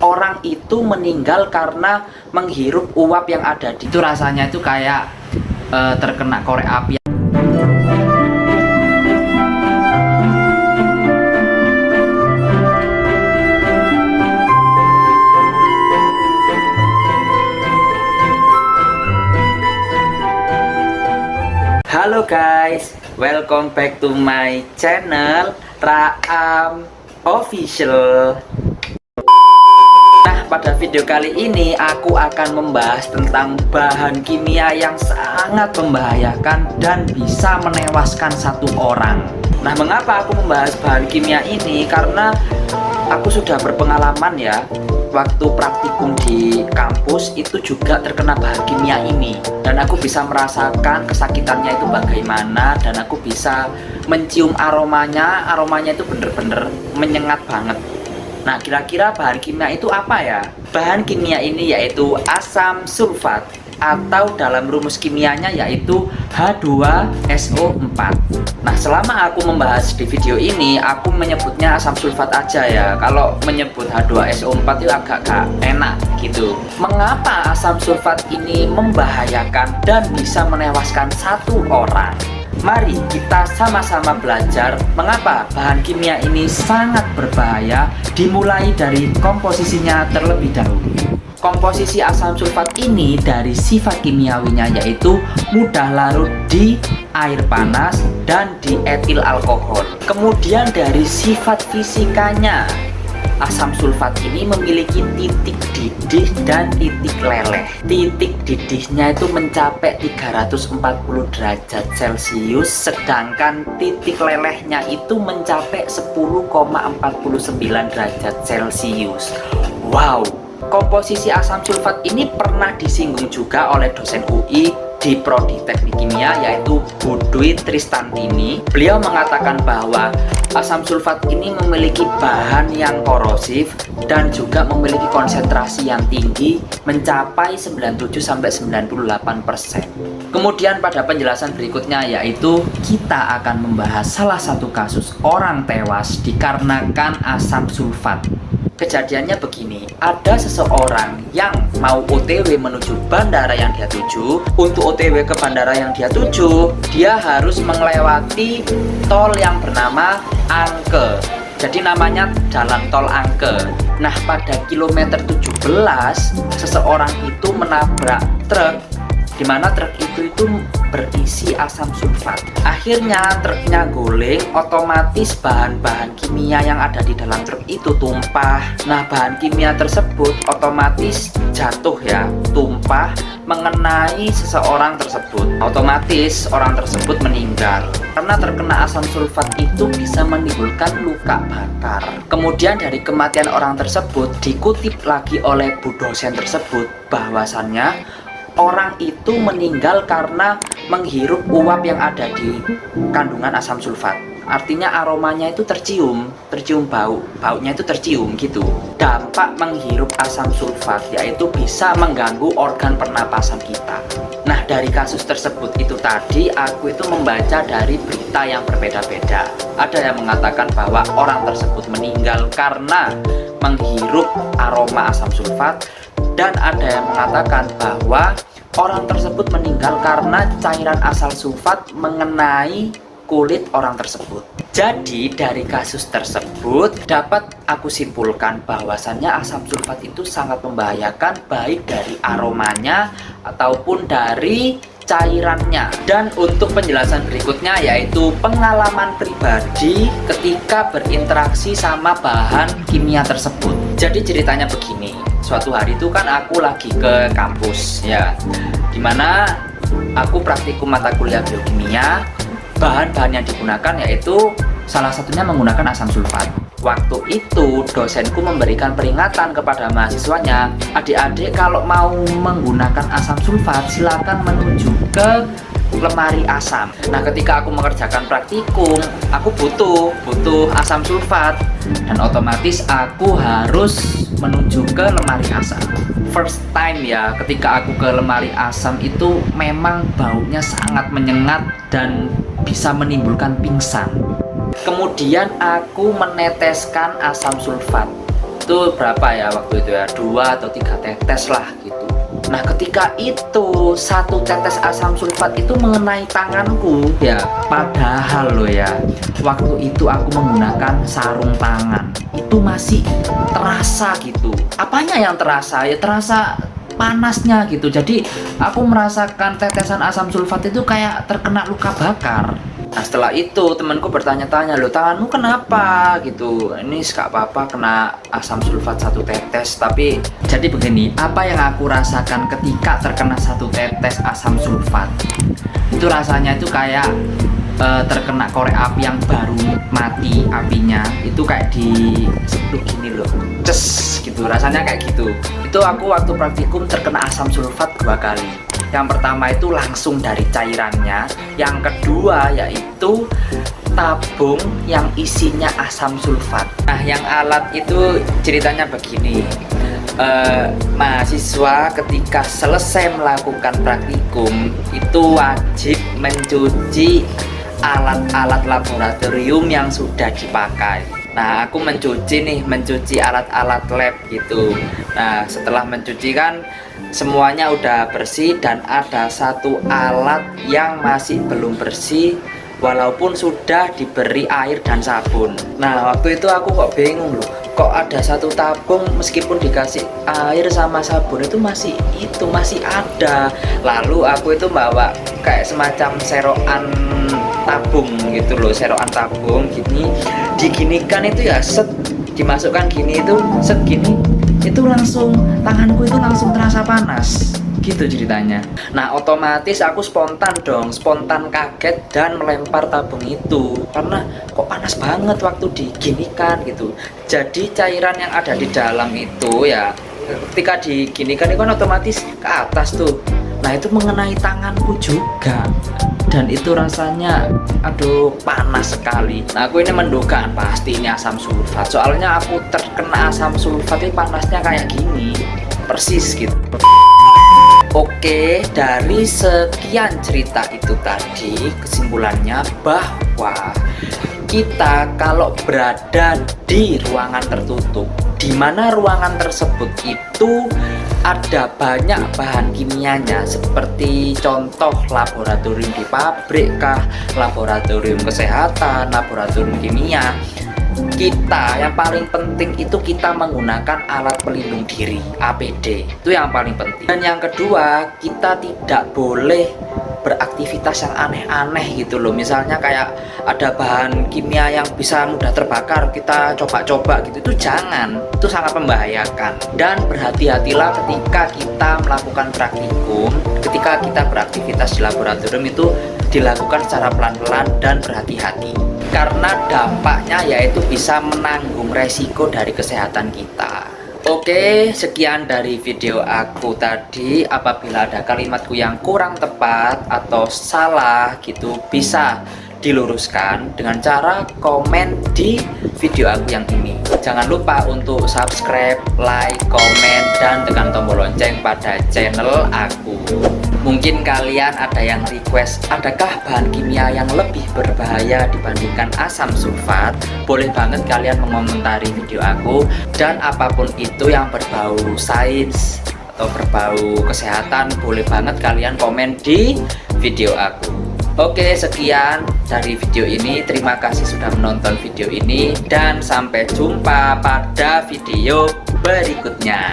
orang itu meninggal karena menghirup uap yang ada di itu rasanya itu kayak terkena korek api. Halo guys, welcome back to my channel Raam Official. Nah, pada video kali ini aku akan membahas tentang bahan kimia yang sangat membahayakan dan bisa menewaskan satu orang. Nah, mengapa aku membahas bahan kimia ini? Karena aku sudah berpengalaman ya. Waktu praktikum di kampus itu juga terkena bahan kimia ini, dan aku bisa merasakan kesakitannya itu bagaimana, dan aku bisa mencium aromanya itu bener-bener menyengat banget. Nah, kira-kira bahan kimia itu apa ya? Bahan kimia ini yaitu asam sulfat, atau dalam rumus kimianya yaitu H2SO4. Nah, selama aku membahas di video ini, aku menyebutnya asam sulfat aja ya. Kalau menyebut H2SO4 itu agak gak enak gitu. Mengapa asam sulfat ini membahayakan dan bisa menewaskan satu orang? Mari kita sama-sama belajar mengapa bahan kimia ini sangat berbahaya, dimulai dari komposisinya terlebih dahulu. Komposisi asam sulfat ini dari sifat kimiawinya yaitu mudah larut di air panas dan di etil alkohol. Kemudian dari sifat fisikanya, asam sulfat ini memiliki titik didih dan titik leleh. Titik didihnya itu mencapai 340 derajat Celcius, sedangkan titik lelehnya itu mencapai 10,49 derajat Celcius. Wow! Komposisi asam sulfat ini pernah disinggung juga oleh dosen UI di Prodi Teknik Kimia yaitu Bu Dwi Tristantini. Beliau mengatakan bahwa asam sulfat ini memiliki bahan yang korosif dan juga memiliki konsentrasi yang tinggi mencapai 97-98%. Kemudian pada penjelasan berikutnya yaitu kita akan membahas salah satu kasus orang tewas dikarenakan asam sulfat. Kejadiannya begini, ada seseorang yang mau OTW menuju bandara yang dia tuju. Untuk OTW ke bandara yang dia tuju, dia harus melewati tol yang bernama Angke. Jadi namanya Jalan Tol Angke. Nah, pada kilometer 17, seseorang itu menabrak truk, di mana truk itu berisi asam sulfat. Akhirnya truknya guling, otomatis bahan-bahan kimia yang ada di dalam truk itu tumpah. Nah, bahan kimia tersebut otomatis jatuh ya, tumpah mengenai seseorang tersebut. Otomatis orang tersebut meninggal. Karena terkena asam sulfat itu bisa menimbulkan luka bakar. Kemudian dari kematian orang tersebut dikutip lagi oleh bu dosen tersebut bahwasannya orang itu meninggal karena menghirup uap yang ada di kandungan asam sulfat. Artinya aromanya itu tercium baunya itu tercium gitu. Dampak menghirup asam sulfat yaitu bisa mengganggu organ pernapasan kita. Nah, dari kasus tersebut itu tadi aku itu membaca dari berita yang berbeda-beda. Ada yang mengatakan bahwa orang tersebut meninggal karena menghirup aroma asam sulfat, dan ada yang mengatakan bahwa orang tersebut meninggal karena cairan asam sulfat mengenai kulit orang tersebut. Jadi dari kasus tersebut dapat aku simpulkan bahwasannya asam sulfat itu sangat membahayakan, baik dari aromanya ataupun dari cairannya. Dan untuk penjelasan berikutnya yaitu pengalaman pribadi ketika berinteraksi sama bahan kimia tersebut. Jadi ceritanya begini, suatu hari itu kan aku lagi ke kampus ya, dimana aku praktikum mata kuliah biokimia. Bahan-bahan yang digunakan yaitu salah satunya menggunakan asam sulfat. Waktu itu dosenku memberikan peringatan kepada mahasiswanya, adik-adik kalau mau menggunakan asam sulfat silakan menuju ke lemari asam. Nah, ketika aku mengerjakan praktikum, aku butuh asam sulfat, dan otomatis aku harus menuju ke lemari asam. First time ya, ketika aku ke lemari asam itu memang baunya sangat menyengat dan bisa menimbulkan pingsan. Kemudian aku meneteskan asam sulfat Itu berapa ya waktu itu ya, 2 atau 3 tetes lah gitu. Nah ketika itu 1 tetes asam sulfat itu mengenai tanganku ya, padahal loh ya, waktu itu aku menggunakan sarung tangan, itu masih terasa gitu. Apanya yang terasa? Ya terasa panasnya gitu. Jadi aku merasakan tetesan asam sulfat itu kayak terkena luka bakar. Nah setelah itu temanku bertanya-tanya, loh tanganmu kenapa gitu, ini gak apa-apa kena asam sulfat 1 tetes. Tapi jadi begini, apa yang aku rasakan ketika terkena 1 tetes asam sulfat, itu rasanya itu kayak terkena korek api yang baru mati apinya, itu kayak di gini loh, ces gitu, rasanya kayak gitu. Itu aku waktu praktikum terkena asam sulfat 2 kali. Yang pertama itu langsung dari cairannya, yang kedua yaitu tabung yang isinya asam sulfat. Nah yang alat itu ceritanya begini, mahasiswa ketika selesai melakukan praktikum itu wajib mencuci alat-alat laboratorium yang sudah dipakai. Nah aku mencuci alat-alat lab gitu. Nah setelah mencuci kan semuanya udah bersih, dan ada 1 alat yang masih belum bersih walaupun sudah diberi air dan sabun. Nah waktu itu aku kok bingung loh, kok ada 1 tabung meskipun dikasih air sama sabun itu masih ada. Lalu aku itu bawa kayak semacam serokan tabung gitu loh, serokan tabung gini, diginikan itu ya, set dimasukkan gini, itu set gini, itu langsung tanganku itu langsung terasa panas gitu ceritanya. Nah otomatis aku spontan kaget dan melempar tabung itu karena kok panas banget waktu diginikan gitu. Jadi cairan yang ada di dalam itu ya ketika diginikan itu kan otomatis ke atas tuh. Nah itu mengenai tanganku juga, dan itu rasanya aduh panas sekali. Nah aku ini menduga pasti ini asam sulfat, soalnya aku terkena asam sulfat itu panasnya kayak gini persis gitu. Oke, dari sekian cerita itu tadi kesimpulannya bahwa kita kalau berada di ruangan tertutup, di mana ruangan tersebut itu ada banyak bahan kimianya, seperti contoh laboratorium di pabrik kah, laboratorium kesehatan, laboratorium kimia, kita yang paling penting itu kita menggunakan alat pelindung diri APD, itu yang paling penting. Dan yang kedua, kita tidak boleh beraktivitas yang aneh-aneh gitu loh. Misalnya kayak ada bahan kimia yang bisa mudah terbakar, kita coba-coba gitu, itu jangan, itu sangat membahayakan. Dan berhati-hatilah ketika kita melakukan praktikum, ketika kita beraktivitas di laboratorium itu dilakukan secara pelan-pelan dan berhati-hati, karena dampaknya yaitu bisa menanggung resiko dari kesehatan kita. Oke, sekian dari video aku tadi. Apabila ada kalimatku yang kurang tepat atau salah gitu, bisa diluruskan dengan cara komen di video aku yang ini. Jangan lupa untuk subscribe, like, komen, dan tekan tombol lonceng pada channel aku. Mungkin kalian ada yang request, adakah bahan kimia yang lebih berbahaya dibandingkan asam sulfat? Boleh banget kalian mengomentari video aku. Dan apapun itu yang berbau sains atau berbau kesehatan, boleh banget kalian komen di video aku. Oke, sekian dari video ini. Terima kasih sudah menonton video ini, dan sampai jumpa pada video berikutnya.